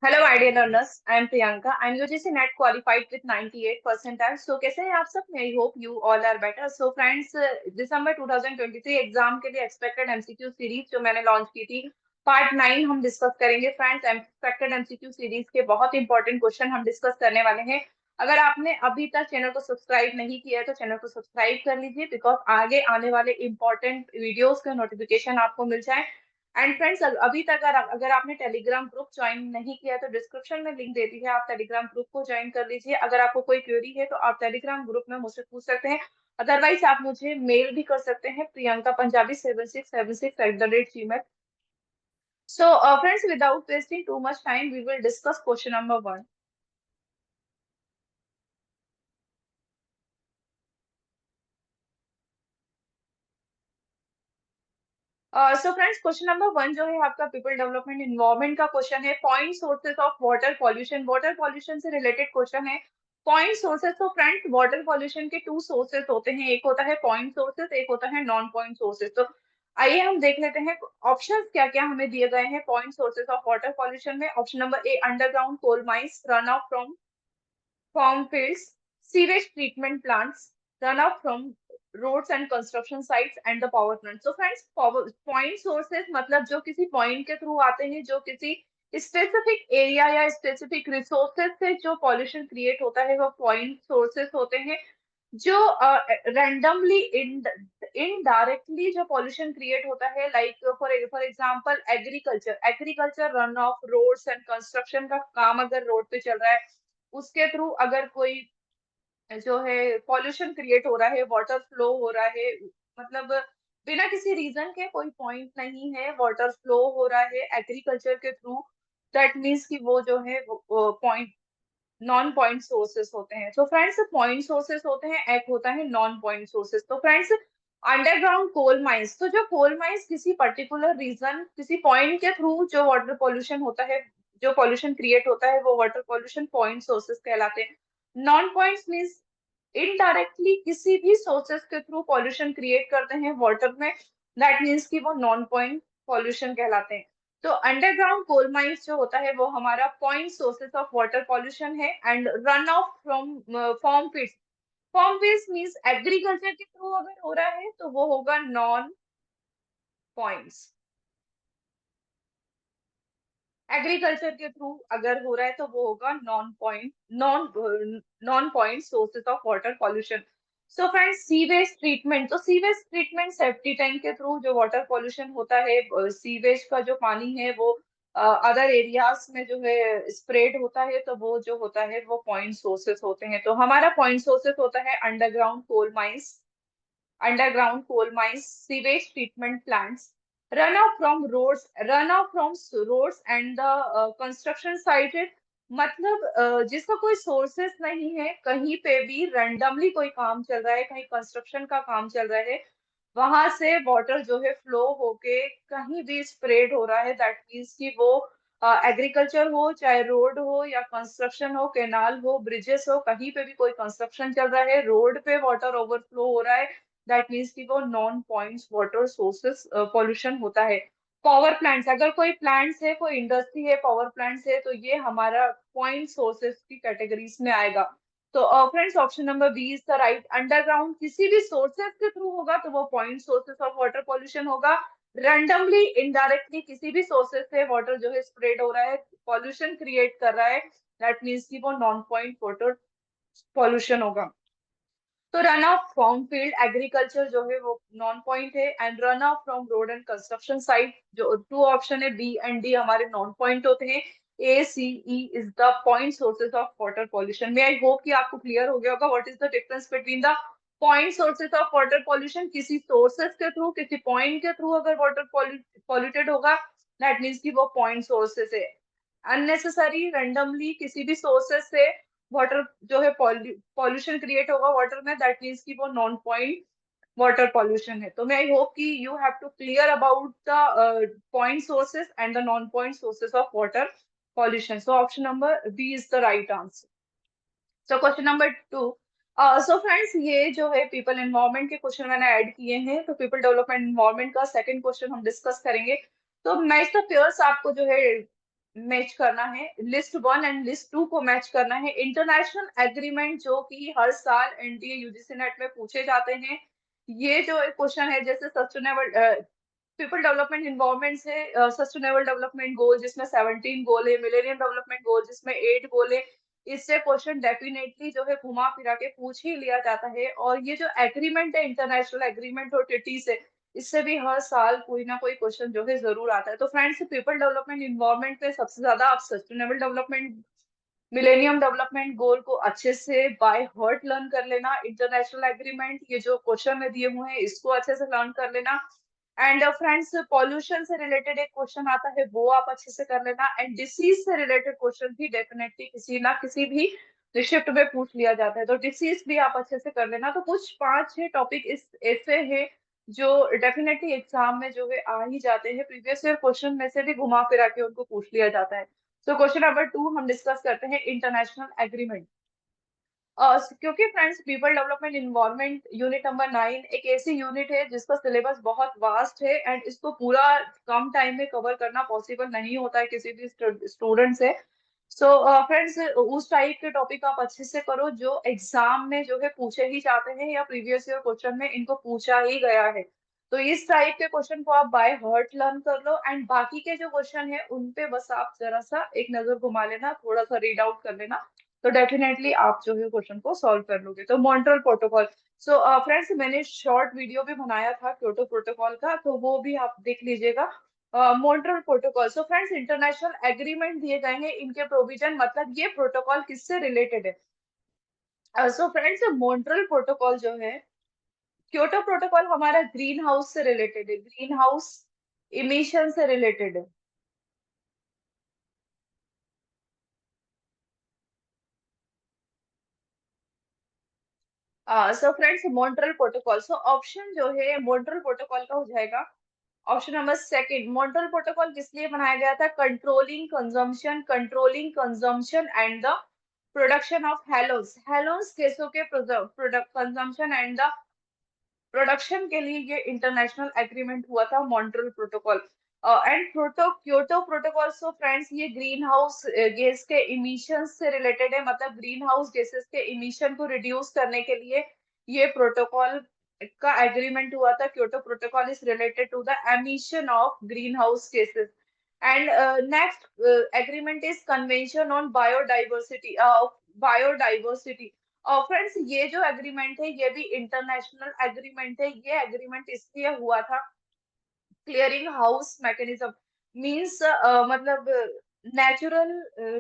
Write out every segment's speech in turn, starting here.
Hello my dear learners, I am Priyanka. I am UGC NET qualified with 98 percentile. So कैसे हैं आप सब? I hope you all are better. So friends, December 2023 exam के लिए expected MCQ series जो मैंने launch की थी, पार्ट 9 हम डिस्कस करेंगे। फ्रेंड्स, एक्सपेक्टेड एमसीक्यू सीरीज के बहुत इंपॉर्टेंट क्वेश्चन हम डिस्कस करने वाले हैं। अगर आपने अभी तक चैनल को सब्सक्राइब नहीं किया है तो चैनल को सब्सक्राइब कर लीजिए, बिकॉज आगे आने वाले इंपॉर्टेंट वीडियोस का नोटिफिकेशन आपको मिल जाए। एंड फ्रेंड्स, अभी तक अगर आपने टेलीग्राम ग्रुप ज्वाइन नहीं किया तो डिस्क्रिप्शन में लिंक दे दी है, आप टेलीग्राम ग्रुप को ज्वाइन कर लीजिए। अगर आपको कोई क्वेरी है तो आप टेलीग्राम ग्रुप में मुझसे पूछ सकते हैं। अदरवाइज आप मुझे मेल भी कर सकते हैं, Priyanka Punjabi 7676@gmail। So friends, without wasting too much time we will discuss question number 1। So friends, question number 1 जो है आपका पीपल डेवलपमेंट इन्वायरमेंट का क्वेश्चन है। Point sources of water pollution, water pollution से रिलेटेड क्वेश्चन है। पॉइंट सोर्सेज, तो friends water pollution के two sources होते हैं, एक होता है पॉइंट सोर्सेज, एक होता है नॉन पॉइंट सोर्सेज। तो आइए हम देख लेते हैं ऑप्शंस क्या क्या हमें दिए गए हैं point sources of water pollution में। Option number A, underground coal mines, run off from farm fields, sewage treatment plants, runoff from roads and construction sites, and the power plants. So friends, point sources मतलब जो किसी point के through आते हैं, जो किसी specific area या specific resources से जो पॉल्यूशन क्रिएट होता है वो पॉइंट सोर्सेज होते हैं। जो रैंडमली इनडायरेक्टली जो पॉल्यूशन क्रिएट होता है, like for example agriculture, run off roads and construction का काम अगर रोड पे चल रहा है, उसके थ्रू अगर कोई जो है पॉल्यूशन क्रिएट हो रहा है, वाटर फ्लो हो रहा है, मतलब बिना किसी रीजन के कोई पॉइंट नहीं है, वाटर फ्लो हो रहा है एग्रीकल्चर के थ्रू, दैट मीन्स कि वो जो है पॉइंट नॉन पॉइंट सोर्सेस होते हैं। तो फ्रेंड्स, पॉइंट सोर्सेस होते हैं, एक होता है नॉन पॉइंट सोर्सेस। तो फ्रेंड्स, अंडरग्राउंड कोल माइंस, तो जो कोल माइंस किसी पर्टिकुलर रीजन, किसी पॉइंट के थ्रू जो वाटर पॉल्यूशन होता है, जो पॉल्यूशन क्रिएट होता है, वो वाटर पॉल्यूशन पॉइंट सोर्सेस कहलाते हैं। नॉन पॉइंट्स मीन्स इनडायरेक्टली किसी भी सोर्सेस के थ्रू पॉल्यूशन क्रिएट करते हैं वाटर में, दैट मीन्स कि वो नॉन पॉइंट पॉल्यूशन कहलाते हैं। तो अंडरग्राउंड कोल माइंस जो होता है वो हमारा point sources of water pollution है। And run off from farm fields, farm fields means agriculture के थ्रू अगर हो रहा है तो वो होगा नॉन पॉइंट्स। एग्रीकल्चर के थ्रू अगर हो रहा है तो वो होगा non point, non point sources of water pollution. So friends, sewage treatment, तो सीवेज ट्रीटमेंट सेफ्टी टैंक के थ्रू जो वाटर पॉल्यूशन होता है, सीवेज का जो पानी है वो अदर एरियाज में जो है स्प्रेड होता है, तो वो जो होता है वो पॉइंट सोर्सेस होते हैं। तो हमारा पॉइंट सोर्सेस होता है underground coal mines, sewage treatment plants, runoff from roads and the construction sited, मतलब जिसका कोई सोर्सेस नहीं है, कहीं पे भी रैंडमली कोई काम चल रहा है, कहीं कंस्ट्रक्शन का काम चल रहा है, वहां से वाटर जो है फ्लो होके कहीं भी स्प्रेड हो रहा है, दैट मीन्स कि वो एग्रीकल्चर हो, चाहे रोड हो या कंस्ट्रक्शन हो, कैनाल हो, ब्रिजेस हो, कहीं पे भी कोई कंस्ट्रक्शन चल रहा है, रोड पे वाटर ओवरफ्लो हो रहा है, दैट मीन्स कि वो non points water sources pollution होता है। पावर प्लांट्स, अगर कोई प्लांट्स है, कोई इंडस्ट्री है, पावर प्लांट्स है, तो ये हमारा पॉइंट सोर्सेस की कैटेगरीज में आएगा। तो friends, option number B is the right. Underground किसी भी सोर्सेस के थ्रू होगा तो वो point sources of water pollution होगा। रैंडमली इनडायरेक्टली किसी भी सोर्सेस से वाटर जो है स्प्रेड हो रहा है, पॉल्यूशन क्रिएट कर रहा है, दैट मीन्स कि वो नॉन पॉइंट वाटर पॉल्यूशन होगा। तो run off from field agriculture जो है वो नॉन पॉइंट है। And run off from road and construction site, जो टू ऑप्शन है बी एंड डी, हमारे नॉन पॉइंट होते हैं। A C E is the point sources of water pollution. में आई होप कि आपको क्लियर हो गया होगा what is the difference between the point sources of water pollution. किसी सोर्सेज के थ्रू, किसी पॉइंट के थ्रू अगर वाटर पॉल्यूटेड होगा, दैट मीन्स कि वो पॉइंट सोर्सेज है। अननेसेसरी रैंडमली किसी भी सोर्सेज से वाटर जो है पॉल्यूशन क्रिएट होगा वाटर में, दैट मीन्स कि वो नॉन पॉइंट वाटर पॉल्यूशन है। तो मैं आई होप कि you have to clear about the point sources and the non point sources of water pollution. So option number B is the right answer. So question number 2। So friends, ये जो है people environment के question मैंने add किए हैं, तो people development environment का second question हम डिस्कस करेंगे। तो मैं इसका फियर्स आपको जो है मैच करना है, लिस्ट 1 एंड लिस्ट 2 को मैच करना है। इंटरनेशनल एग्रीमेंट जो कि हर साल एनटीए यूजीसी नेट में पूछे जाते हैं, ये जो क्वेश्चन है, जैसे सस्टेनेबल पीपल डेवलपमेंट इन्वायरमेंट से सस्टेनेबल डेवलपमेंट गोल जिसमें 17 गोल है, मिलेनियम डेवलपमेंट गोल जिसमें 8 गोल है, इससे क्वेश्चन डेफिनेटली जो है घुमा फिरा के पूछ ही लिया जाता है। और ये जो एग्रीमेंट है, इंटरनेशनल एग्रीमेंट और ट्रिटी से, इससे भी हर साल कोई ना कोई क्वेश्चन जो है जरूर आता है। तो फ्रेंड्स, पीपल डेवलपमेंट इन्वायरमेंट में सबसे ज्यादा आप sustainable development, millennium development goal को अच्छे से बाय हार्ट लर्न कर लेना। इंटरनेशनल एग्रीमेंट, ये जो क्वेश्चन में दिए हुए हैं, इसको अच्छे से लर्न कर लेना। एंड फ्रेंड्स, पॉल्यूशन से रिलेटेड एक क्वेश्चन आता है, वो आप अच्छे से कर लेना। एंड डिसीज से रिलेटेड क्वेश्चन भी डेफिनेटली किसी ना किसी भी शिफ्ट में पूछ लिया जाता है, तो डिसीज भी आप अच्छे से कर लेना। तो कुछ 5-6 टॉपिक इस ऐसे हैं जो डेफिनेटली एग्जाम में जो है आ ही जाते हैं, प्रीवियस ईयर क्वेश्चन में से भी घुमा फिरा के उनको पूछ लिया जाता है। तो क्वेश्चन नंबर 2 हम डिस्कस करते हैं, इंटरनेशनल एग्रीमेंट। क्योंकि friends, people development environment unit number 9 एक ऐसी यूनिट है जिसका सिलेबस बहुत वास्ट है, एंड इसको पूरा कम टाइम में कवर करना पॉसिबल नहीं होता है किसी भी स्टूडेंट से। सो फ्रेंड्स, उस टाइप के टॉपिक आप अच्छे से करो जो एग्जाम में जो है पूछे ही जाते हैं, या प्रीवियस ईयर क्वेश्चन में इनको पूछा ही गया है। तो इस टाइप के क्वेश्चन को आप बाय हार्ट लर्न कर लो, एंड बाकी के जो क्वेश्चन है उन पे बस आप जरा सा एक नजर घुमा लेना, थोड़ा सा रीड आउट कर लेना, तो डेफिनेटली आप जो है क्वेश्चन को सॉल्व कर लोगे। तो मॉन्ट्रियल प्रोटोकॉल, सो फ्रेंड्स, मैंने शॉर्ट वीडियो भी बनाया था क्योटो प्रोटोकॉल का, तो वो भी आप देख लीजिएगा। Montreal protocol, so friends, international agreement दिए गए हैं, इनके प्रोविजन मतलब ये प्रोटोकॉल किससे रिलेटेड है। सो फ्रेंड्स, मॉन्ट्रियल प्रोटोकॉल जो है, क्योटो प्रोटोकॉल हमारा ग्रीन हाउस से रिलेटेड है, ग्रीन हाउस इमिशन से रिलेटेड है। So friends, Montreal protocol, so option जो है मॉन्ट्रियल प्रोटोकॉल का हो जाएगा option number second. Montreal protocol किस लिए बनाया गया था? Controlling consumption and the production of Hallows, Hallows गैसों के product consumption and the production के लिए ये इंटरनेशनल एग्रीमेंट हुआ था, Montreal protocol. And Kyoto protocol, so friends, ये ग्रीन हाउस गैस के इमिशन से रिलेटेड है, मतलब ग्रीन हाउस गैसेस के इमिशन को रिड्यूस करने के लिए ये प्रोटोकॉल का एग्रीमेंट हुआ था। Kyoto protocol is related to the emission of green house gases. And next agreement is convention on biodiversity. और फ्रेंड्स, ये जो एग्रीमेंट है ये भी इंटरनेशनल एग्रीमेंट है। ये एग्रीमेंट इसलिए हुआ था, क्लियरिंग हाउस मैकेनिज्म मींस मतलब natural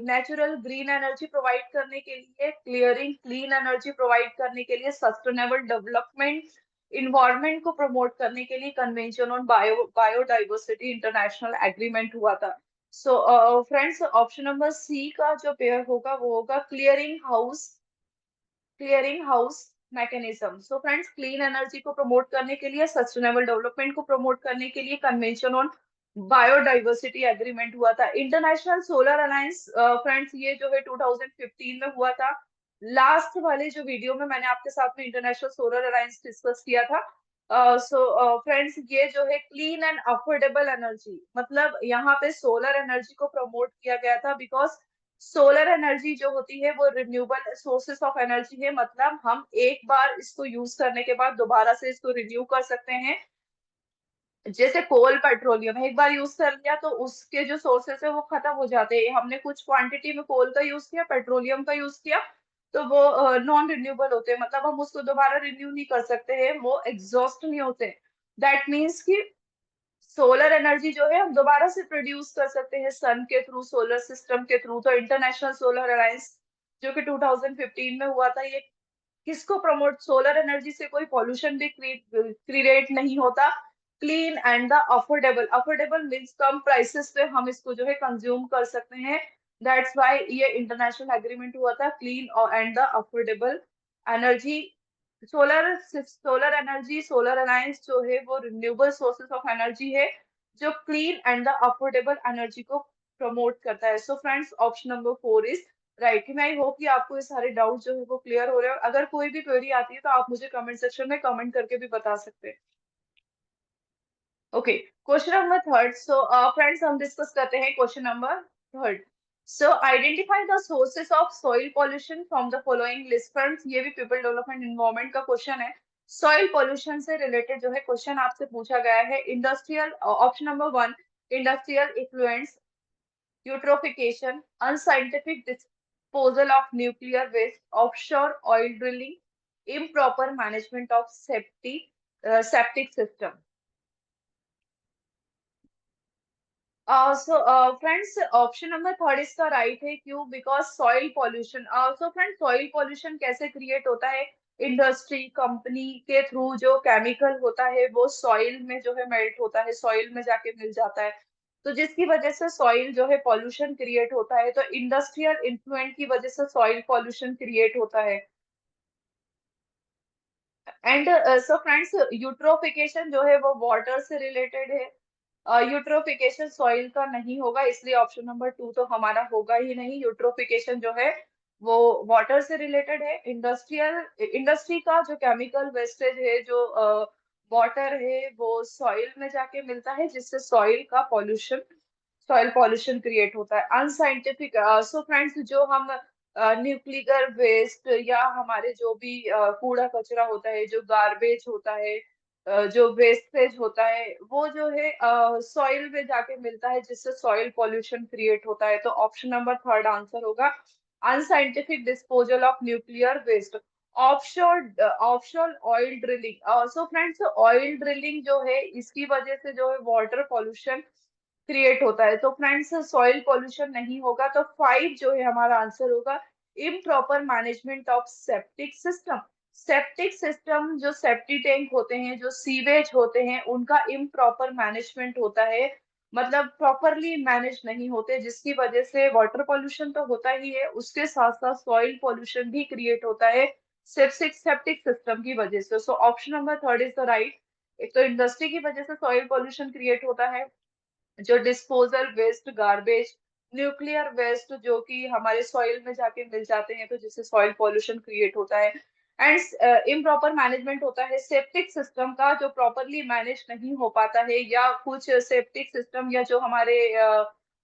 natural green energy provide करने के लिए, क्लियरिंग क्लीन एनर्जी प्रोवाइड करने के लिए, सस्टेनेबल डेवलपमेंट इन्वायरमेंट को प्रमोट करने के लिए convention on biodiversity international agreement हुआ था। So friends, option number C का जो पेयर होगा वो होगा clearing house mechanism. So friends, clean energy को प्रमोट करने के लिए, सस्टेनेबल डेवलपमेंट को प्रमोट करने के लिए कन्वेंशन ऑन बायोडाइवर्सिटी एग्रीमेंट हुआ था। इंटरनेशनल सोलर अलायंस, फ्रेंड्स, ये जो है 2015 में हुआ था। लास्ट वाले जो वीडियो में मैंने आपके साथ में इंटरनेशनल सोलर अलायंस डिस्कस किया था। सो फ्रेंड्स, ये जो है क्लीन एंड अफोर्डेबल एनर्जी, मतलब यहाँ पे सोलर एनर्जी को प्रमोट किया गया था, बिकॉज सोलर एनर्जी जो होती है वो रिन्यूएबल सोर्सेस ऑफ एनर्जी है, मतलब हम एक बार इसको यूज करने के बाद दोबारा से इसको रिन्यू कर सकते हैं। जैसे कोल पेट्रोलियम एक बार यूज कर लिया तो उसके जो सोर्सेस है वो खत्म हो जाते हैं, हमने कुछ क्वांटिटी में कोल का यूज किया, पेट्रोलियम का यूज किया, तो वो नॉन रिन्यूएबल होते हैं, मतलब हम उसको दोबारा रिन्यू नहीं कर सकते हैं, वो एग्जॉस्ट नहीं होते। दैट मीन्स कि सोलर एनर्जी जो है हम दोबारा से प्रोड्यूस कर सकते हैं सन के थ्रू, सोलर सिस्टम के थ्रू। तो इंटरनेशनल सोलर अलायंस जो कि 2015 में हुआ था, ये किसको प्रमोट, सोलर एनर्जी से कोई पॉल्यूशन भी क्रिएट नहीं होता, clean and the affordable, affordable means come prices पे हम इसको जो है कंज्यूम कर सकते हैं। दैट्स व्हाई ये इंटरनेशनल एग्रीमेंट हुआ था, clean and the affordable energy. Solar energy solar alliance जो है वो रिन्यूएबल सोर्सेस ऑफ एनर्जी है जो clean and the affordable energy को प्रमोट करता है। सो friends, option number 4 is right. मैं आई होप कि आपको ये सारे डाउट जो है वो क्लियर हो रहे हैं। अगर कोई भी क्वेरी आती है तो आप मुझे कमेंट सेक्शन में कमेंट करके भी बता सकते हैं। Okay, question number third. So friends, हम डिस्कस करते हैं question number third, so identify the sources of soil pollution from the following list. Friends ये भी पीपल डेवलपमेंट एनवायरनमेंट का क्वेश्चन है। सॉइल पॉल्यूशन से रिलेटेड जो है क्वेश्चन आपसे पूछा गया है। Industrial, option number one, industrial effluents, eutrophication, unscientific disposal of nuclear waste, offshore oil drilling, improper management of septic system. Friends, option number third इसका राइट है। क्यों? Because soil pollution. So friends, soil pollution कैसे create होता है? Industry, company के through जो chemical होता है वो सॉइल में जो है मेल्ट होता है, सॉइल में जाके मिल जाता है। तो जिसकी वजह से सॉइल जो है पॉल्यूशन क्रिएट होता है। तो इंडस्ट्रियल इन्फ्लुएंट की वजह से सॉइल पॉल्यूशन क्रिएट होता है। एंड सो फ्रेंड्स, यूट्रोफिकेशन जो है वो वाटर से रिलेटेड है। यूट्रोफिकेशन सॉइल का नहीं होगा, इसलिए ऑप्शन नंबर टू तो हमारा होगा ही नहीं। यूट्रोफिकेशन जो है वो वाटर से रिलेटेड है। इंडस्ट्री का जो केमिकल वेस्टेज है, जो वाटर है, वो सॉइल में जाके मिलता है, जिससे सॉइल पॉल्यूशन क्रिएट होता है। अनसाइंटिफिक, सो फ्रेंड्स, जो हम न्यूक्लियर वेस्ट या हमारे जो भी कूड़ा कचरा होता है, जो गार्बेज होता है, जो वेस्टेज होता है, वो जो है सॉइल में जाके मिलता है, जिससे सॉइल पॉल्यूशन क्रिएट होता है। तो ऑप्शन नंबर थर्ड आंसर होगा। Unscientific disposal of nuclear waste, offshore offshore oil drilling. So friends, oil drilling जो है इसकी वजह से जो है वाटर पॉल्यूशन क्रिएट होता है। तो फ्रेंड्स, सॉइल पॉल्यूशन नहीं होगा। तो फाइव जो है हमारा आंसर होगा। Improper management of septic system. Septic system, जो सेप्टी टैंक होते हैं, जो सीवेज होते हैं, उनका इम्प्रॉपर मैनेजमेंट होता है, मतलब प्रॉपरली मैनेज नहीं होते, जिसकी वजह से वाटर पॉल्यूशन तो होता ही है, उसके साथ साथ सॉइल पॉल्यूशन भी क्रिएट होता है सेप्टिक सेप्टिक सिस्टम की वजह से। सो option number third is the right. एक तो इंडस्ट्री की वजह से सॉइल पॉल्यूशन क्रिएट होता है, जो disposal waste, garbage, nuclear waste जो कि हमारे सॉइल में जाके मिल जाते हैं, तो जिससे सॉइल पॉल्यूशन क्रिएट होता है। एंड इम्प्रॉपर मैनेजमेंट होता है सेप्टिक सिस्टम का, जो प्रॉपरली मैनेज नहीं हो पाता है, या कुछ सेप्टिक सिस्टम या जो हमारे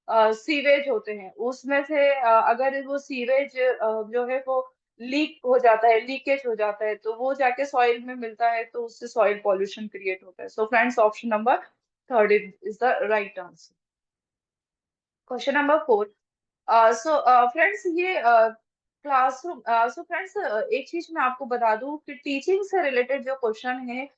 सीवेज होते हैं उसमें से अगर वो सीवेज जो है वो लीक हो जाता है, लीकेज हो जाता है, तो वो जाके सॉइल में मिलता है, तो उससे सॉइल पॉल्यूशन क्रिएट होता है। सो friends, option number third is the right answer. Question number four. So friends, ये क्लासरूम, सो फ्रेंड्स, एक चीज मैं आपको बता दूं कि टीचिंग से रिलेटेड जो क्वेश्चन है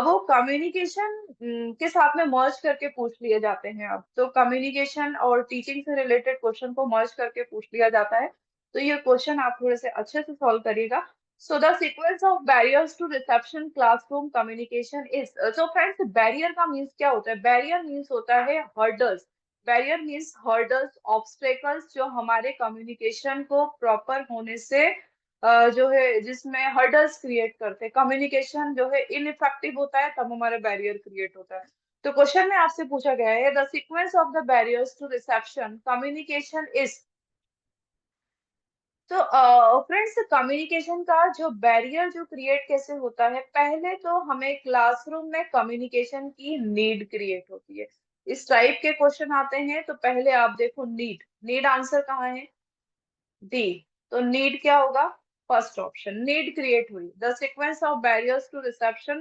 वो कम्युनिकेशन के साथ में मर्ज करके पूछ लिए जाते हैं। अब तो कम्युनिकेशन और टीचिंग से रिलेटेड क्वेश्चन को मर्ज करके पूछ लिया जाता है। तो ये क्वेश्चन आप थोड़े से अच्छे से सॉल्व करिएगा। So the sequence of barriers to reception classroom communication is. So friends, barrier का मीन्स क्या होता है? बैरियर मीन्स होता है hurdles. Barrier means hurdles, obstacles, जो हमारे कम्युनिकेशन को प्रॉपर होने से जो है जिसमें हर्डल्स क्रिएट करते हैं, कम्युनिकेशन जो है इनइफेक्टिव होता है, तब हमारा बैरियर क्रिएट होता है। तो क्वेश्चन में आपसे पूछा गया है the sequence of the barriers to reception communication is. तो फ्रेंड्स, कम्युनिकेशन का जो बैरियर जो क्रिएट कैसे होता है, पहले तो हमें क्लासरूम में कम्युनिकेशन की नीड क्रिएट होती है। इस टाइप के क्वेश्चन आते हैं तो पहले आप देखो नीड, नीड आंसर कहाँ है? डी। तो नीड क्या होगा? फर्स्ट ऑप्शन, नीड क्रिएट हुई। The sequence of barriers to reception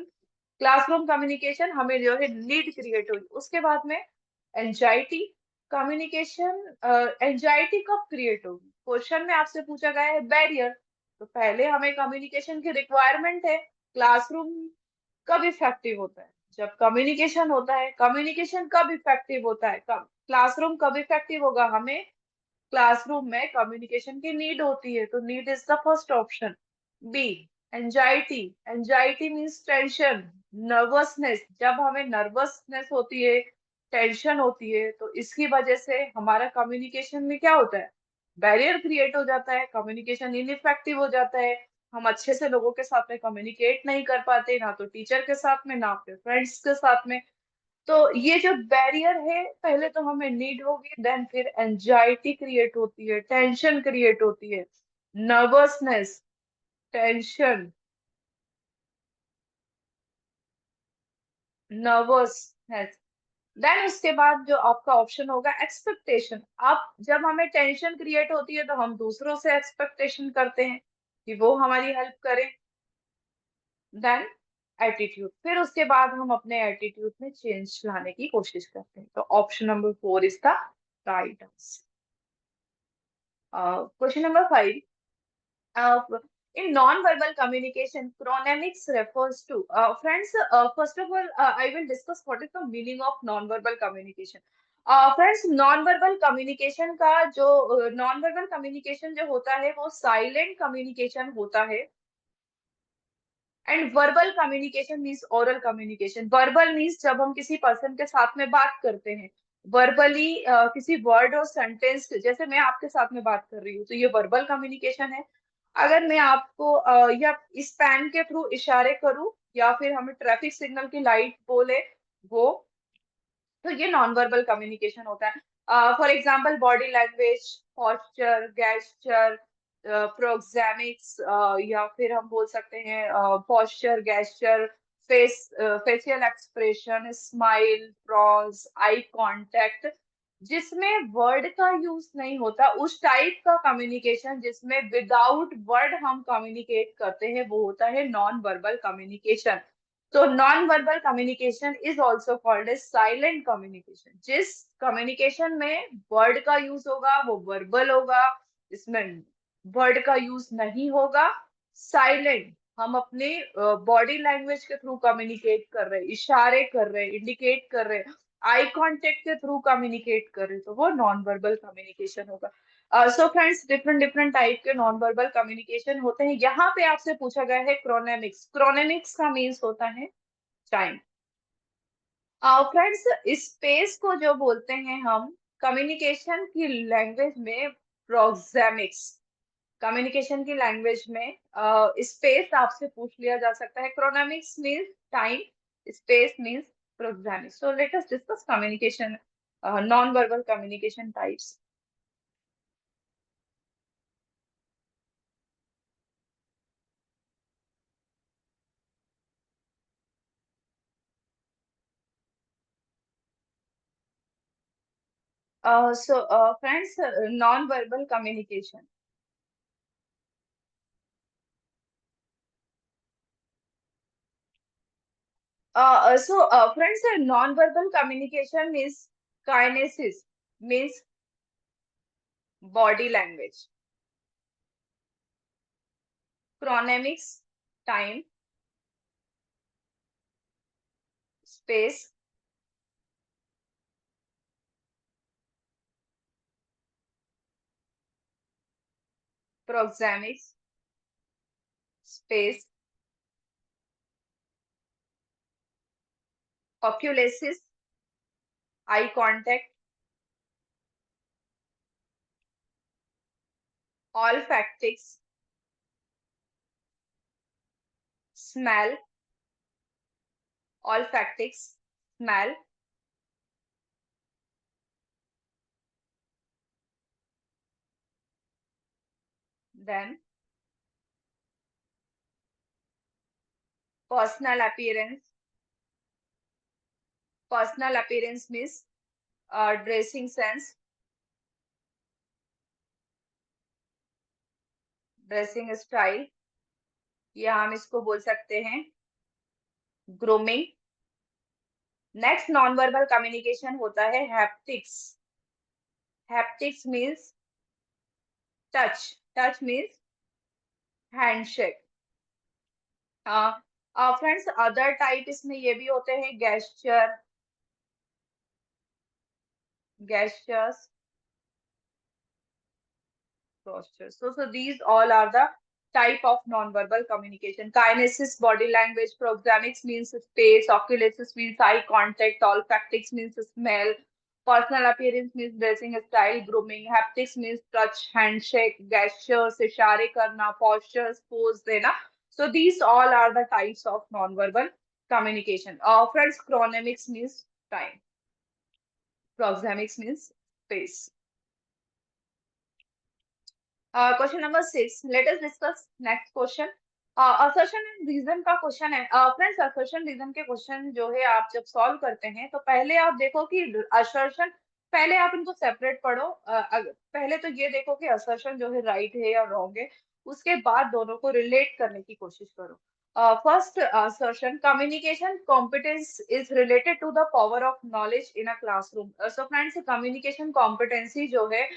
classroom communication, हमें जो है नीड क्रिएट हुई। उसके बाद में एंजाइटी, कम्युनिकेशन एंजाइटी कब क्रिएट होगी? क्वेश्चन में आपसे पूछा गया है बैरियर, तो पहले हमें कम्युनिकेशन की रिक्वायरमेंट है। क्लासरूम कब इफेक्टिव होता है? जब कम्युनिकेशन होता है। कम्युनिकेशन कब इफेक्टिव होता है? कब क्लासरूम कब इफेक्टिव होगा? हमें क्लासरूम में कम्युनिकेशन की नीड होती है, तो need is the first option. B, anxiety. Anxiety means tension, nervousness. जब हमें नर्वसनेस होती है, टेंशन होती है, तो इसकी वजह से हमारा कम्युनिकेशन में क्या होता है? बैरियर क्रिएट हो जाता है, कम्युनिकेशन इनइफेक्टिव हो जाता है। हम अच्छे से लोगों के साथ में कम्युनिकेट नहीं कर पाते, ना तो टीचर के साथ में, ना अपने फ्रेंड्स के साथ में। तो ये जो बैरियर है, पहले तो हमें नीड होगी, देन फिर एंजाइटी क्रिएट होती है, टेंशन क्रिएट होती है, नर्वसनेस, टेंशन, नर्वसनेस। देन उसके बाद जो आपका ऑप्शन होगा एक्सपेक्टेशन। आप जब हमें टेंशन क्रिएट होती है तो हम दूसरों से एक्सपेक्टेशन करते हैं कि वो हमारी हेल्प करें। देन एटीट्यूड, फिर उसके बाद हम अपने एटीट्यूड में चेंज लाने की कोशिश करते हैं। तो option number 4 is the right answer. Question number 5, in non-verbal communication, chronemics refers to, friends, first of all, I will discuss what is the meaning of non-verbal communication. Friends, non verbal communication का जो non verbal communication जो होता है वो silent communication होता है। And verbal communication means oral communication. Verbal means जब हम किसी पर्सन के साथ में बात करते हैं, वर्बली किसी वर्ड और सेंटेंस, जैसे मैं आपके साथ में बात कर रही हूँ तो ये वर्बल कम्युनिकेशन है। अगर मैं आपको या इस पेन के थ्रू इशारे करूँ या फिर हमें ट्रैफिक सिग्नल की लाइट बोले वो, तो ये नॉन वर्बल कम्युनिकेशन होता है। For example body language, posture, gesture, proxemics, या फिर हम बोल सकते हैं posture, gesture, facial expression, smile, प्रॉन्स, आई कांटेक्ट, जिसमें वर्ड का यूज नहीं होता, उस टाइप का कम्युनिकेशन जिसमें विदाउट वर्ड हम कम्युनिकेट करते हैं, वो होता है नॉन वर्बल कम्युनिकेशन। तो non verbal communication is also called as silent communication. जिस कम्युनिकेशन में वर्ड का यूज होगा वो वर्बल होगा, इसमें वर्ड का यूज नहीं होगा, साइलेंट, हम अपने बॉडी लैंग्वेज के थ्रू कम्युनिकेट कर रहे हैं, इशारे कर रहे हैं, इंडिकेट कर रहे हैं, आई कांटेक्ट के थ्रू कम्युनिकेट कर रहे हैं, तो वो नॉन वर्बल कम्युनिकेशन होगा। So friends, different different type के नॉन वर्बल कम्युनिकेशन होते हैं। यहाँ पे आपसे पूछा गया है क्रोनेमिक्स। क्रोनेमिक्स का मीन्स होता है टाइम। फ्रेंड्स, स्पेस को जो बोलते हैं हम कम्युनिकेशन की लैंग्वेज में प्रोक्सेमिक्स। कम्युनिकेशन की लैंग्वेज में स्पेस आपसे पूछ लिया जा सकता है। Chronemics means time, space means proxemics. So let us discuss communication, non verbal communication types. So friends, non verbal communication, so friends, non-verbal communication is kinesis, means body language. Chronemics, time, space, proxemics, space, oculesis, eye contact, olfactics, smell, olfactics, smell, then personal appearance. Personal appearance means dressing sense, dressing style, या हम इसको बोल सकते हैं grooming. Next non verbal communication होता है haptics. Haptics means touch. Touch means handshake. Friends, other type इसमें ये भी होते हैं gesture, gestures, postures. So these all are the type of non-verbal communication. Kinesis, body language, proxemics means space, oculesis means eye contact, olfactics means smell, personal appearance means dressing style, grooming, haptics means touch, handshake, gestures, इशारे करना, postures, pose देना. So these all are the types of non-verbal communication. Friends, chronemics means time, proxemics means space. Question number 6. Let us discuss next question. Assertion and reason का question है। Friends, assertion reason के question जो है आप जब solve करते हैं तो पहले आप देखो कि असर्शन, पहले आप इनको सेपरेट पढ़ो। पहले तो ये देखो कि असर्शन जो है राइट है या रॉन्ग है, उसके बाद दोनों को रिलेट करने की कोशिश करो। First assertion, communication competence is related to the power of knowledge in a classroom. So friends, communication competency जो है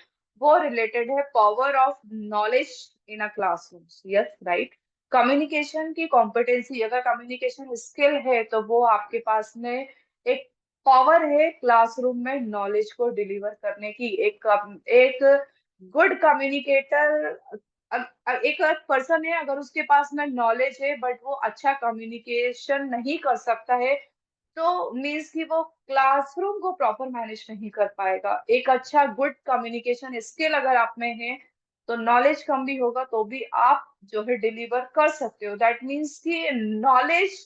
वो रिलेटेड है power of knowledge in a classroom. Yes, right. Communication की कॉम्पिटेंसी, अगर कम्युनिकेशन स्किल है तो वो आपके पास में एक पावर है क्लासरूम में नॉलेज को डिलीवर करने की। एक गुड कम्युनिकेटर, एक पर्सन है, अगर उसके पास में नॉलेज है बट वो अच्छा कम्युनिकेशन नहीं कर सकता है, तो मीन्स कि वो क्लासरूम को प्रॉपर मैनेज नहीं कर पाएगा। एक अच्छा गुड कम्युनिकेशन स्किल अगर आप में है तो नॉलेज कम भी होगा तो भी आप जो है डिलीवर कर सकते हो। दैट मीन्स कि knowledge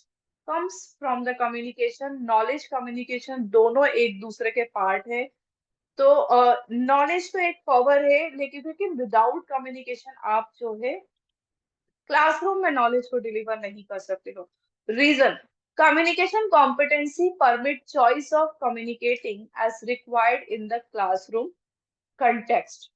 comes from the communication, knowledge communication दोनों एक दूसरे के पार्ट है। तो नॉलेज तो एक पावर है, लेकिन विदाउट कम्युनिकेशन आप जो है क्लासरूम में नॉलेज को डिलीवर नहीं कर सकते हो। Reason, communication competency permit choice of communicating as required in the classroom context.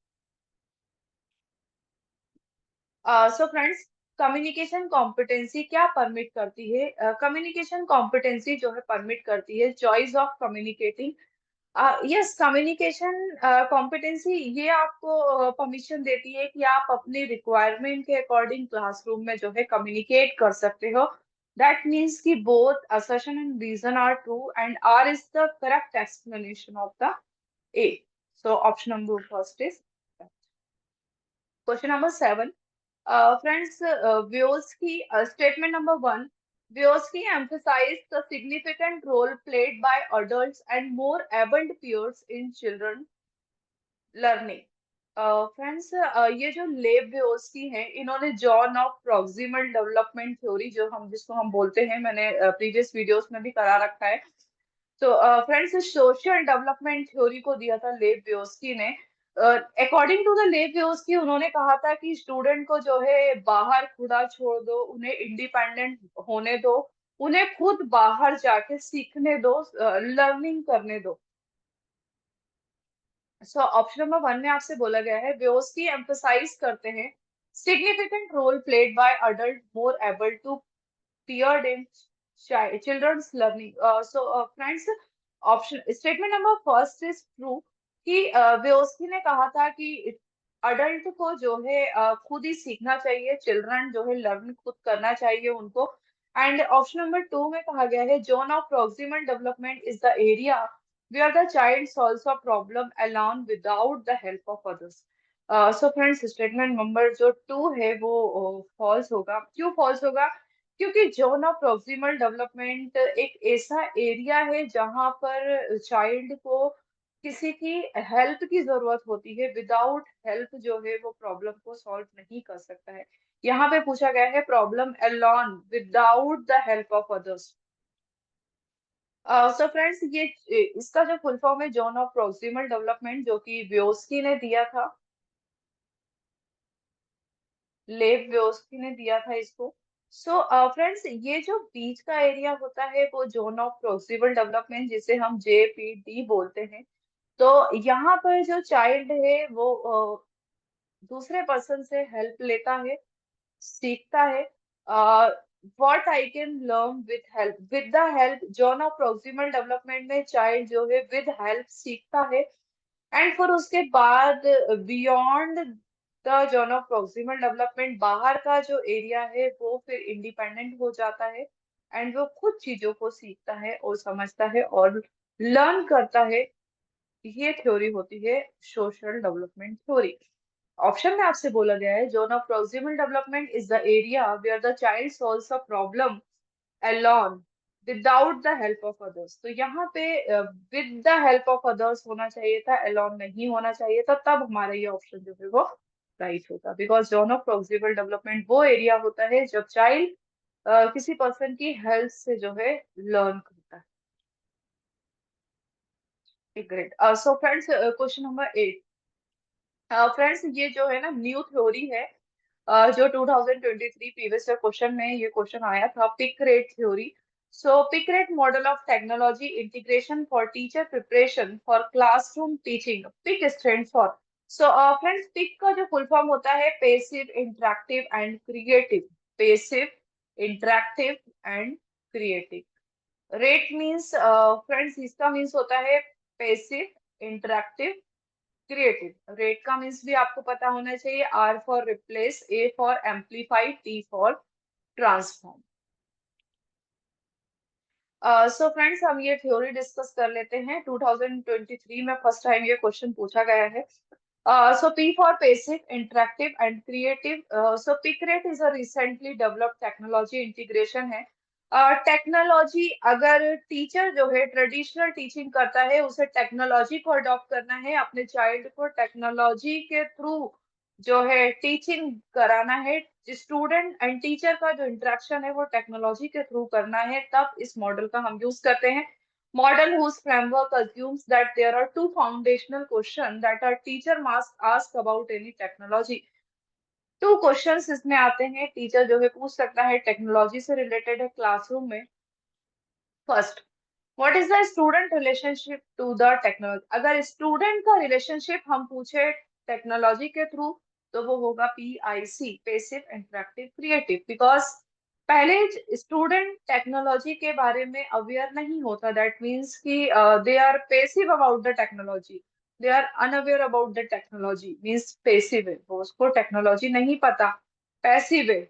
So friends, communication competency क्या परमिट करती है? कम्युनिकेशन कॉम्पिटेंसी जो है परमिट करती है choice of communicating. Yes, communication competency ये आपको परमिशन देती है कि आप अपने रिक्वायरमेंट के अकॉर्डिंग क्लासरूम में जो है कम्युनिकेट कर सकते हो। दैट मीन्स कि both assertion and reason are true and R is the correct explanation of the A. So option number first is question number 7. Friends, Vygotsky, statement number 1. Vygotsky emphasized the significant role played by adults and more able peers in children learning. Friends, ये जो लेव व्योस्की हैं, इन्होंने John of proximal development theory, जो हम जिसको हम बोलते हैं, मैंने प्रीवियस वीडियोस में भी करा रखा है। तो फ्रेंड्स, सोशल डेवलपमेंट थ्योरी को दिया था लेव व्योस्की ने। अकॉर्डिंग टू द लेव व्योस्की, उन्होंने कहा था कि स्टूडेंट को जो है बाहर खुला छोड़ दो, उन्हें इंडिपेंडेंट होने दो, उन्हें खुद बाहर जाके सीखने दो, लर्निंग करने दो। सो ऑप्शन नंबर 1 में आपसे बोला गया है व्योस्की एम्फसाइज करते हैं significant role played by adult more able to peered in children's learning. So friends, option statement number first is true कि व्योस्की ने कहा था कि अडल्ट को जो है खुद ही सीखना चाहिए, चिल्ड्रन जो है लर्न खुद करना चाहिए उनको। एंड ऑप्शन नंबर 2 में कहा गया है zone of proximal development is the area where the child solves a problem alone without the help of others. So friends, statement number जो 2 है वो फॉल्स होगा। क्यों फॉल्स होगा? क्योंकि जोन ऑफ प्रॉक्सिमल डेवलपमेंट एक ऐसा एरिया है जहां पर चाइल्ड को किसी की हेल्प की जरूरत होती है। विदाउट हेल्प जो है वो प्रॉब्लम को सॉल्व नहीं कर सकता है। यहाँ पे पूछा गया है problem alone without the help of others. So friends, ये इसका जो फुल फॉर्म है जोन ऑफ प्रॉक्सिमल डेवलपमेंट, जो कि व्योस्की ने दिया था, लेव व्योस्की ने दिया था इसको। सो फ्रेंड्स, ये जो बीच का एरिया होता है वो जोन ऑफ प्रोक्सिमल डेवलपमेंट, जिसे हम JPD बोलते हैं। तो यहाँ पर जो चाइल्ड है वो दूसरे पर्सन से हेल्प लेता है, सीखता है। What I can learn with help, with the help, zone of proximal development में चाइल्ड जो है विद हेल्प सीखता है। एंड फिर उसके बाद beyond the zone of proximal development, बाहर का जो एरिया है वो फिर इंडिपेंडेंट हो जाता है एंड वो खुद चीजों को सीखता है और समझता है और लर्न करता है। ये थ्योरी होती है सोशल डेवलपमेंट थ्योरी। ऑप्शन में आपसे बोला गया है zone of proximal development is the area where the child solves a problem alone without the help of others। तो यहाँ पे with the help of others होना चाहिए था, alone नहीं होना चाहिए था, तब हमारा ये ऑप्शन जो है वो राइट होता। Because zone of proximal development वो एरिया होता है जब चाइल्ड किसी पर्सन की हेल्प से जो है लर्न करता है। ग्रेट। सो फ्रेंड्स, क्वेश्चन नंबर 8। फ्रेंड्स, ये जो है ना न्यू थ्योरी है। जो 2023 प्रीवियस ईयर क्वेश्चन में ये क्वेश्चन आया था, PIC RAT theory. So pick RAT model of technology integration for teacher preparation for classroom teaching. PIC stand for. So friends, PIC का जो फुल फॉर्म होता है passive, interactive and creative. Passive, interactive and creative. RAT means friends, इसका means होता है passive, interactive, creative. RAT का means भी आपको पता होना चाहिए. R for replace, A for amplify, T for transform. So friends, हम ये थ्योरी डिस्कस कर लेते हैं. 2023 में फर्स्ट टाइम ये क्वेश्चन पूछा गया है. So P for passive, interactive and creative. So pick rate is a recently developed technology integration है. टेक्नोलॉजी, अगर टीचर जो है ट्रेडिशनल टीचिंग करता है, उसे टेक्नोलॉजी को अडॉप्ट करना है, अपने चाइल्ड को टेक्नोलॉजी के थ्रू जो है टीचिंग कराना है. स्टूडेंट एंड टीचर का जो इंटरेक्शन है वो टेक्नोलॉजी के थ्रू करना है, तब इस मॉडल का हम यूज करते हैं. Model whose framework assumes that there are two foundational questions that a teacher must ask about any technology. Two questions इसमें आते हैं, टीचर जो है पूछ सकता है, टेक्नोलॉजी से रिलेटेड है क्लासरूम में. First, what is the student relationship to the technology. अगर स्टूडेंट का रिलेशनशिप हम पूछे टेक्नोलॉजी के थ्रू, तो वो होगा PIC, passive, interactive, creative. Because पहले स्टूडेंट टेक्नोलॉजी के बारे में अवेयर नहीं होता. दैट मीन्स कि they are passive about the technology, they are unaware about the technology. Means passive है वो, उसको टेक्नोलॉजी नहीं पता, पैसिव है.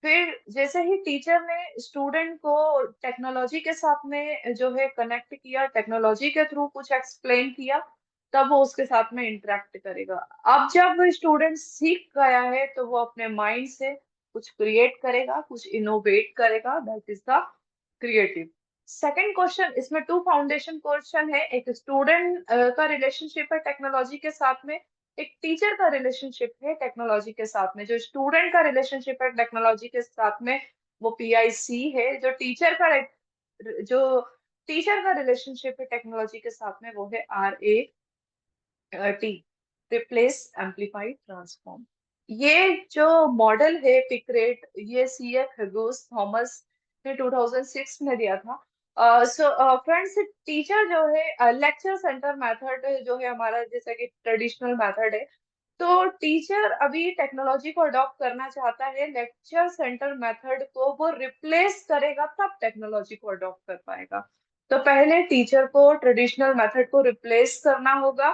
फिर जैसे ही टीचर ने स्टूडेंट को टेक्नोलॉजी के साथ में जो है कनेक्ट किया, टेक्नोलॉजी के थ्रू कुछ एक्सप्लेन किया, तब वो उसके साथ में इंटरेक्ट करेगा. अब जब स्टूडेंट सीख गया है, तो वो अपने माइंड से कुछ क्रिएट करेगा, कुछ इनोवेट करेगा. That is the creative. Second question, इसमें टू फाउंडेशन क्वेश्चन है. एक स्टूडेंट का रिलेशनशिप है टेक्नोलॉजी के साथ में, एक टीचर का रिलेशनशिप है टेक्नोलॉजी के साथ में. जो स्टूडेंट का रिलेशनशिप है टेक्नोलॉजी के साथ में, वो PIC है. जो टीचर का रिलेशनशिप है टेक्नोलॉजी के साथ में, वो है RAT, रिप्लेस, एम्पलीफाई, ट्रांसफॉर्म. ये जो मॉडल है पिक रेट, ये CF ह्यूगोस थॉमस ने 2006 में दिया था. सो फ्रेंड्स, टीचर जो है लेक्चर सेंटर मेथड जो है हमारा, जैसा कि ट्रेडिशनल मेथड है, तो टीचर अभी टेक्नोलॉजी को अडॉप्ट करना चाहता है. लेक्चर सेंटर मेथड को वो रिप्लेस करेगा, तब टेक्नोलॉजी को अडॉप्ट कर पाएगा. तो पहले टीचर को ट्रेडिशनल मेथड को रिप्लेस करना होगा.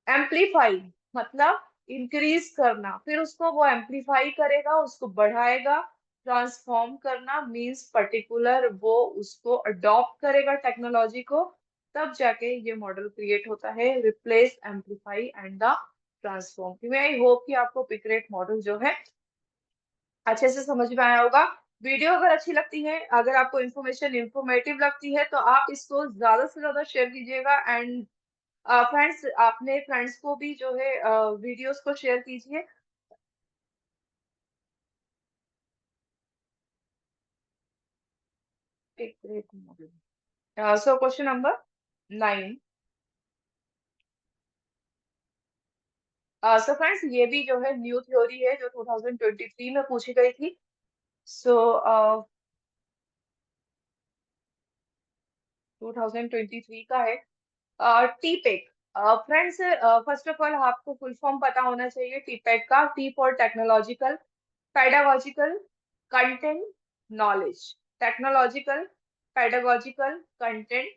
एम्पलीफाई मतलब इंक्रीज करना, फिर उसको वो एम्पलीफाई करेगा, उसको बढ़ाएगा. ट्रांसफॉर्म करना मींस पर्टिकुलर वो उसको अडॉप्ट करेगा टेक्नोलॉजी को, तब जाके ये मॉडल क्रिएट होता है. Replace, amplify and the transform. मैं आई होप कि आपको पिकरेट मॉडल जो है अच्छे से समझ में आया होगा. वीडियो अगर अच्छी लगती है, अगर आपको इन्फॉर्मेशन इंफॉर्मेटिव लगती है, तो आप इसको ज्यादा से ज्यादा शेयर कीजिएगा. एंड फ्रेंड्स, अपने फ्रेंड्स को भी जो है वीडियोस को शेयर कीजिए. एक ग्रेट मॉडल. सो क्वेश्चन नंबर 9. सो फ्रेंड्स, ये भी जो है न्यू थ्योरी है, जो 2023 में पूछी गई थी. सो 2023 का है. टीपेक. फ्रेंड्स, फर्स्ट ऑफ ऑल आपको फुल फॉर्म पता होना चाहिए टीपेक का. T for technological, pedagogical, content, knowledge. Technological, pedagogical, content,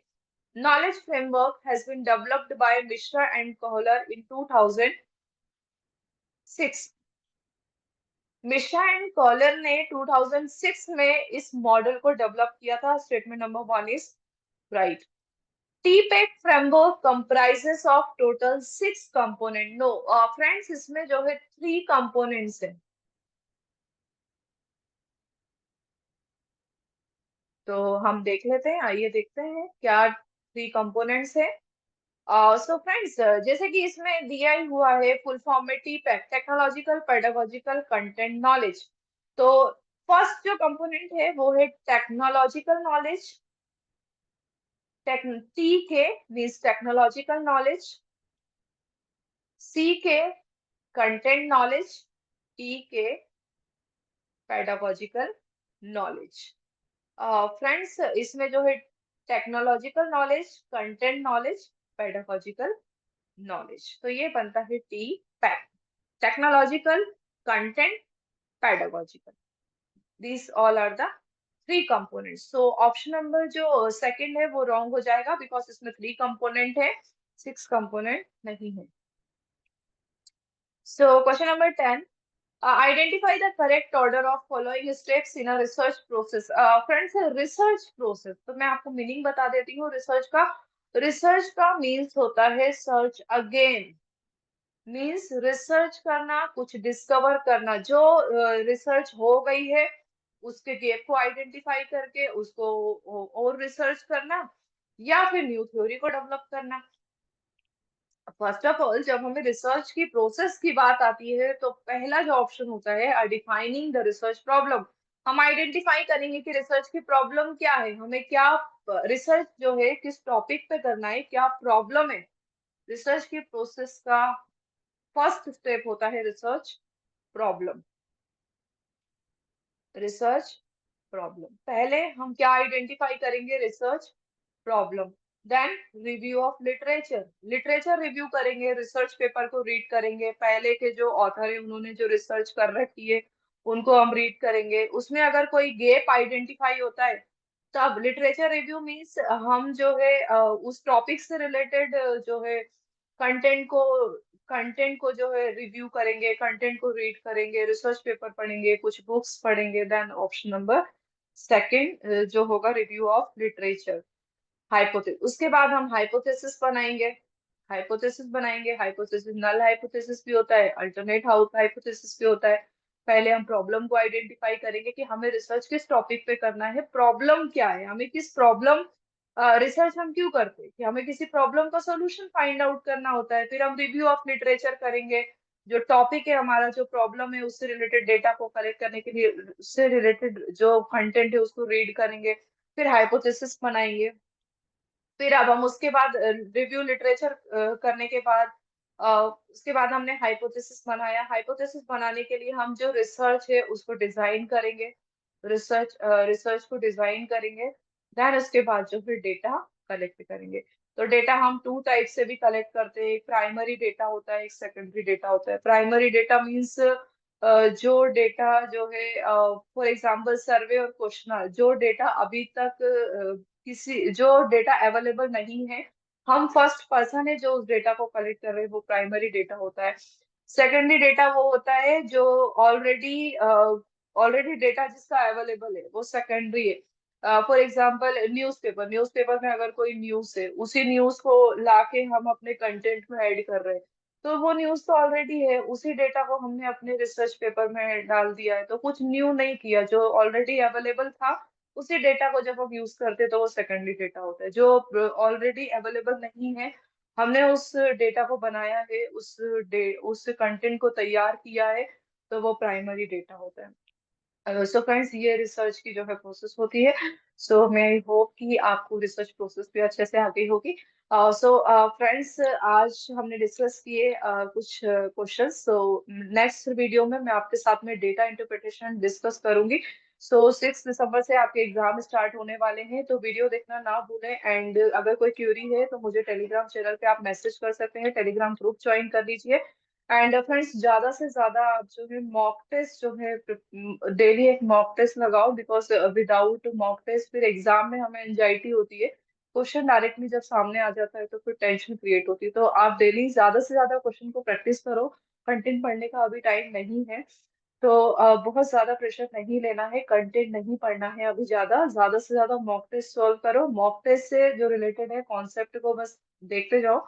knowledge framework has been developed by Mishra and Kohler in 2006. Mishra and Kohler ने 2006 में इस मॉडल को डेवलप किया था. Statement number 1 is right. TPEC framework comprises of total 6 component. No, friends, इसमें जो है 3 components है. तो हम देख लेते हैं, आइए देखते हैं क्या 3 कंपोनेंट्स है. सो फ्रेंड्स, जैसे कि इसमें दिया ही हुआ है फुल फॉर्म में, टीपैक, टेक्नोलॉजिकल, पेडागोजिकल, कंटेंट, नॉलेज. तो फर्स्ट जो कंपोनेंट है वो है टेक्नोलॉजिकल नॉलेज. टी के मीन्स टेक्नोलॉजिकल नॉलेज, सी के कंटेंट नॉलेज, टी के पेडागोजिकल नॉलेज। फ्रेंड्स इसमें जो है technological knowledge, content knowledge, pedagogical knowledge, तो ये बनता है T pack. Technological, content, pedagogical, these all are the three components. So option number जो सेकंड है वो रॉन्ग हो जाएगा, बिकॉज इसमें थ्री कंपोनेंट है, सिक्स कंपोनेंट नहीं है। सो question number 10, identify the correct order of following steps in a research process. Friends research process, तो मैं आपको मीनिंग बता देती हूँ रिसर्च का। रिसर्च का मीन्स होता है सर्च अगेन, मीन्स रिसर्च करना, कुछ डिस्कवर करना। जो रिसर्च हो गई है उसके गैप को आइडेंटिफाई करके उसको और रिसर्च करना, या फिर न्यू थ्योरी को डेवलप करना। फर्स्ट ऑफ ऑल जब हमें रिसर्च की प्रोसेस की बात आती है तो पहला जो ऑप्शन होता है डिफाइनिंग द रिसर्च प्रॉब्लम। हम आइडेंटिफाई करेंगे कि रिसर्च की प्रॉब्लम क्या है, हमें क्या रिसर्च जो है किस टॉपिक पे करना है, क्या प्रॉब्लम है। रिसर्च की प्रोसेस का फर्स्ट स्टेप होता है रिसर्च प्रॉब्लम। रिसर्च प्रॉब्लम पहले हम क्या आइडेंटिफाई करेंगे, research problem. Then review of literature, literature review करेंगे, रिसर्च पेपर को रीड करेंगे, पहले के जो ऑथर है उन्होंने जो रिसर्च कर रखी है उनको हम रीड करेंगे, उसमें अगर कोई गैप आइडेंटिफाई होता है तब लिटरेचर रिव्यू मीन्स हम जो है उस टॉपिक से रिलेटेड जो है कंटेंट को कंटेंट को जो है रिव्यू करेंगे, कंटेंट को रीड करेंगे, रिसर्च पेपर पढ़ेंगे, कुछ बुक्स पढ़ेंगे। देन ऑप्शन नंबर सेकंड जो होगा रिव्यू ऑफ लिटरेचर। हाइपोथेसिस, उसके बाद हम हाइपोथेसिस बनाएंगे, हाइपोथेसिस बनाएंगे। हाइपोथेसिस नल हाइपोथेसिस भी होता है, अल्टरनेट हाइपोथेसिस भी होता है। पहले हम प्रॉब्लम को आइडेंटिफाई करेंगे कि हमें रिसर्च किस टॉपिक पे करना है, प्रॉब्लम क्या है, हमें किस प्रॉब्लम रिसर्च हम क्यों करते हैं, कि हमें किसी प्रॉब्लम का सोल्यूशन फाइंड आउट करना होता है। फिर हम रिव्यू ऑफ लिटरेचर करेंगे, जो टॉपिक है हमारा, जो प्रॉब्लम है उससे रिलेटेड डेटा को कलेक्ट करने के लिए उससे रिलेटेड जो कंटेंट है उसको रीड करेंगे। फिर हाइपोथेसिस बनाएंगे। फिर अब हम उसके बाद रिव्यू लिटरेचर करने के बाद उसके बाद हमने हाइपोथेसिस बनाया। हाइपोथेसिस बनाने के लिए हम जो रिसर्च है उसको डिजाइन करेंगे, रिसर्च को डिजाइन करेंगे। देन उसके बाद जो फिर डेटा कलेक्ट करेंगे। तो डेटा हम टू टाइप से भी कलेक्ट करते हैं, एक प्राइमरी डेटा होता है, एक सेकेंडरी डेटा होता है। प्राइमरी डेटा मीन्स जो डेटा जो है फॉर एग्जांपल सर्वे और क्वेश्चनर, जो डेटा अभी तक किसी जो डेटा अवेलेबल नहीं है, हम फर्स्ट पर्सन है जो उस डेटा को कलेक्ट कर रहे हैं, वो प्राइमरी डेटा होता है। सेकेंडरी डेटा वो होता है जो ऑलरेडी ऑलरेडी डेटा जिसका अवेलेबल है, वो सेकेंडरी है। फॉर एग्जांपल न्यूज़पेपर, न्यूज़पेपर में अगर कोई न्यूज़ है, उसी न्यूज़ को लाके हम अपने कंटेंट में ऐड कर रहे हैं, तो वो न्यूज़ तो ऑलरेडी है, उसी डेटा को हमने अपने रिसर्च पेपर में डाल दिया है, तो कुछ न्यू नहीं किया, जो ऑलरेडी अवेलेबल था उसी डेटा को जब हम यूज करते हैं तो वो सेकेंडरी डेटा होता है। जो ऑलरेडी अवेलेबल नहीं है, हमने उस डेटा को बनाया है, उस कंटेंट को तैयार किया है, तो वो प्राइमरी डेटा होता है। सो फ्रेंड्स ये रिसर्च की जो है प्रोसेस होती है। सो मैं होप कि आपको रिसर्च प्रोसेस भी अच्छे से आती होगी। सो फ्रेंड्स आज हमने डिस्कस किए कुछ क्वेश्चंस। सो नेक्स्ट वीडियो में मैं आपके साथ में डेटा इंटरप्रिटेशन डिस्कस करूंगी। सो 6 दिसंबर से आपके एग्जाम स्टार्ट होने वाले हैं, तो वीडियो देखना ना भूलें। एंड अगर कोई क्यूरी है तो मुझे टेलीग्राम चैनल पे आप मैसेज कर सकते हैं, टेलीग्राम ग्रुप ज्वाइन कर लीजिए। एंड फ्रेंड्स ज्यादा से ज्यादा आप जो है मॉक टेस्ट जो है डेली एक मॉक टेस्ट लगाओ, बिकॉज विदाउट मॉक टेस्ट फिर एग्जाम में हमें एंजाइटी होती है। क्वेश्चन डायरेक्टली जब सामने आ जाता है तो फिर टेंशन क्रिएट होती है। तो आप डेली ज्यादा से ज्यादा क्वेश्चन को प्रैक्टिस करो, कंटेंट पढ़ने का अभी टाइम नहीं है, तो बहुत ज्यादा प्रेशर नहीं लेना है, कंटेंट नहीं पढ़ना है अभी, ज्यादा से ज्यादा मॉक टेस्ट सॉल्व करो, मॉक टेस्ट से जो रिलेटेड है कॉन्सेप्ट को बस देखते जाओ।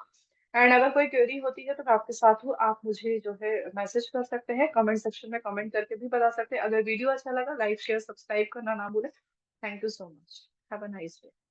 एंड अगर कोई क्वेरी होती है तो मैं आपके साथ हूँ, आप मुझे जो है मैसेज कर सकते हैं, कमेंट सेक्शन में कमेंट करके भी बता सकते हैं। अगर वीडियो अच्छा लगा लाइक शेयर सब्सक्राइब करना ना भूलें। Thank you so much, have a nice day.